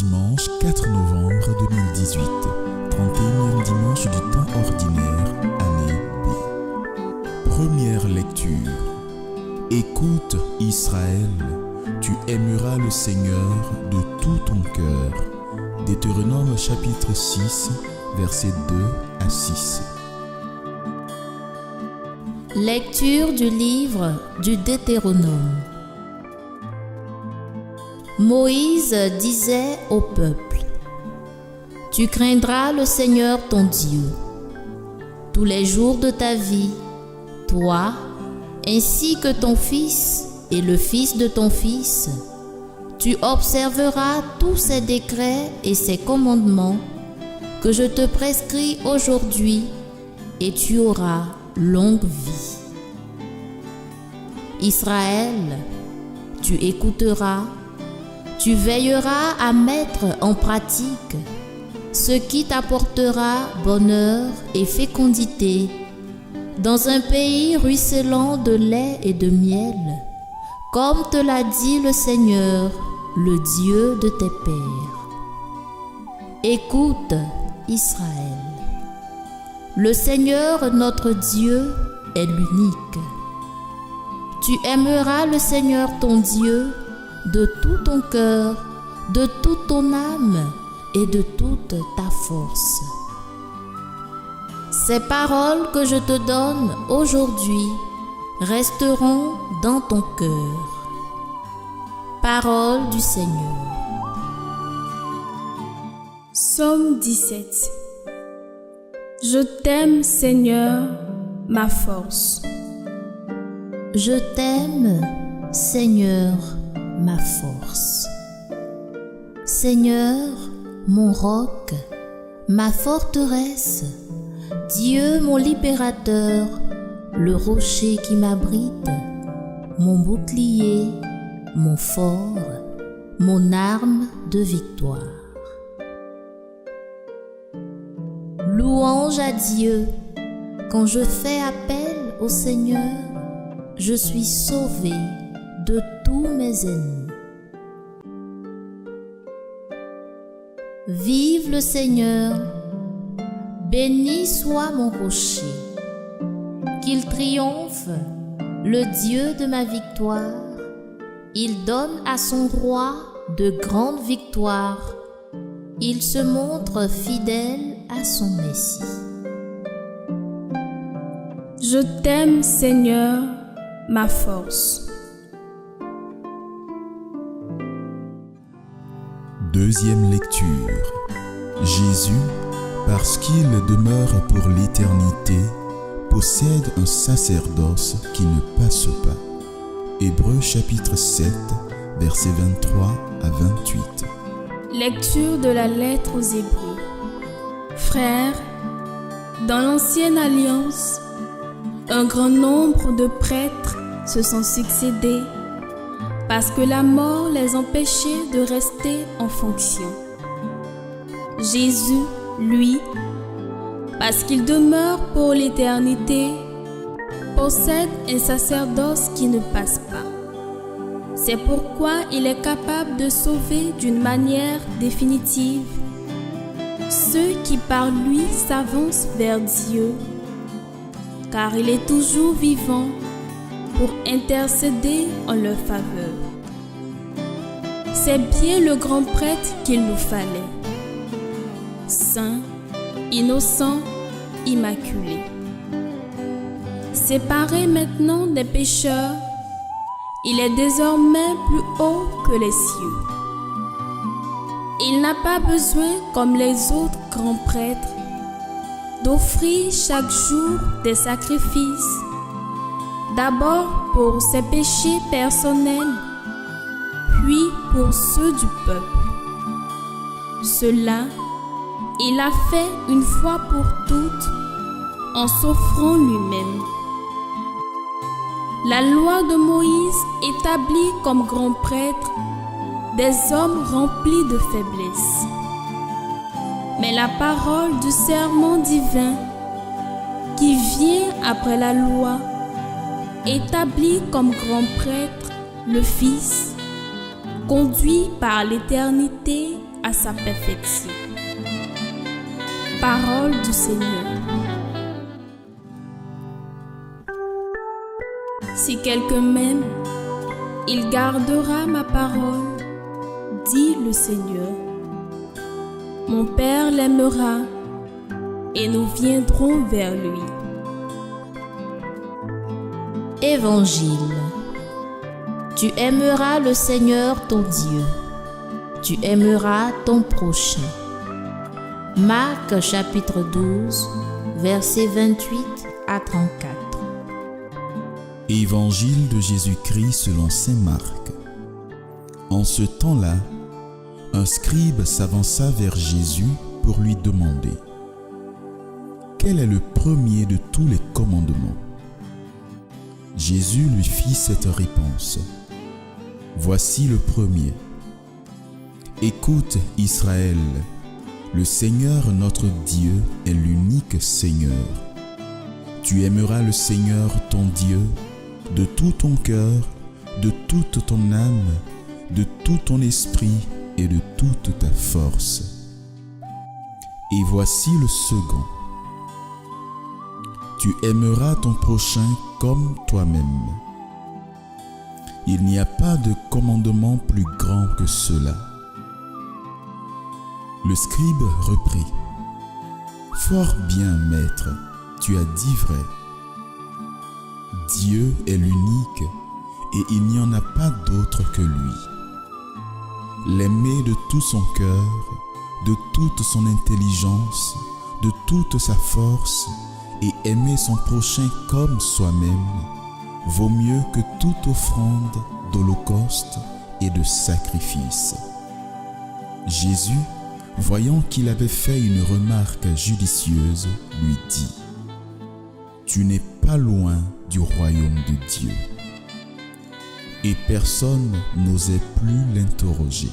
dimanche 4 novembre 2018, 31e dimanche du temps ordinaire, année B. Première lecture. Écoute, Israël, tu aimeras le Seigneur de tout ton cœur. Deutéronome chapitre 6, versets 2 à 6. Lecture du livre du Deutéronome. Moïse disait au peuple: Tu craindras le Seigneur ton Dieu tous les jours de ta vie, toi, ainsi que ton fils et le fils de ton fils. Tu observeras tous ces décrets et ces commandements que je te prescris aujourd'hui, et tu auras longue vie. Israël, tu écouteras, tu veilleras à mettre en pratique ce qui t'apportera bonheur et fécondité dans un pays ruisselant de lait et de miel, comme te l'a dit le Seigneur, le Dieu de tes pères. Écoute, Israël. Le Seigneur notre Dieu est l'unique. Tu aimeras le Seigneur ton Dieu de tout ton cœur, de toute ton âme et de toute ta force. Ces paroles que je te donne aujourd'hui resteront dans ton cœur. Parole du Seigneur. Psaume 17. Je t'aime, Seigneur, ma force. Je t'aime, Seigneur, ma force. Seigneur, mon roc, ma forteresse, Dieu mon libérateur, le rocher qui m'abrite, mon bouclier, mon fort, mon arme de victoire. Louange à Dieu, quand je fais appel au Seigneur, je suis sauvé de tous mes ennemis. Vive le Seigneur, béni soit mon rocher, qu'il triomphe, le Dieu de ma victoire. Il donne à son roi de grandes victoires. Il se montre fidèle à son Messie. Je t'aime, Seigneur, ma force. Deuxième lecture. Jésus, parce qu'il demeure pour l'éternité, possède un sacerdoce qui ne passe pas. Hébreux chapitre 7, versets 23 à 28. Lecture de la lettre aux Hébreux. Frères, dans l'ancienne alliance, un grand nombre de prêtres se sont succédés parce que la mort les empêchait de rester en fonction. Jésus, lui, parce qu'il demeure pour l'éternité, possède un sacerdoce qui ne passe pas. C'est pourquoi il est capable de sauver d'une manière définitive ceux qui par lui s'avancent vers Dieu, car il est toujours vivant pour intercéder en leur faveur. C'est bien le grand prêtre qu'il nous fallait, saint, innocent, immaculé. Séparé maintenant des pécheurs, il est désormais plus haut que les cieux. Il n'a pas besoin, comme les autres grands prêtres, d'offrir chaque jour des sacrifices, d'abord pour ses péchés personnels, puis pour ceux du peuple. Cela, il a fait une fois pour toutes en s'offrant lui-même. La loi de Moïse établit comme grands prêtres des hommes remplis de faiblesse. Mais la parole du serment divin qui vient après la loi établit comme grand prêtre le Fils, conduit par l'éternité à sa perfection. Parole du Seigneur. Si quelqu'un m'aime, il gardera ma parole, dit le Seigneur. Mon Père l'aimera et nous viendrons vers lui. Évangile. Tu aimeras le Seigneur ton Dieu. Tu aimeras ton prochain. Marc chapitre 12, versets 28 à 34. Évangile de Jésus-Christ selon saint Marc. En ce temps-là, un scribe s'avança vers Jésus pour lui demander: quel est le premier de tous les commandements? Jésus lui fit cette réponse: voici le premier. Écoute, Israël, le Seigneur notre Dieu est l'unique Seigneur. Tu aimeras le Seigneur ton Dieu de tout ton cœur, de toute ton âme, de tout ton esprit et de toute ta force. Et voici le second. Tu aimeras ton prochain comme toi-même. Il n'y a pas de commandement plus grand que cela. Le scribe reprit: fort bien, maître, tu as dit vrai. Dieu est l'unique et il n'y en a pas d'autre que lui. L'aimer de tout son cœur, de toute son intelligence, de toute sa force, et aimer son prochain comme soi-même vaut mieux que toute offrande d'holocauste et de sacrifice. Jésus, voyant qu'il avait fait une remarque judicieuse, lui dit: tu n'es pas loin du royaume de Dieu. Et personne n'osait plus l'interroger.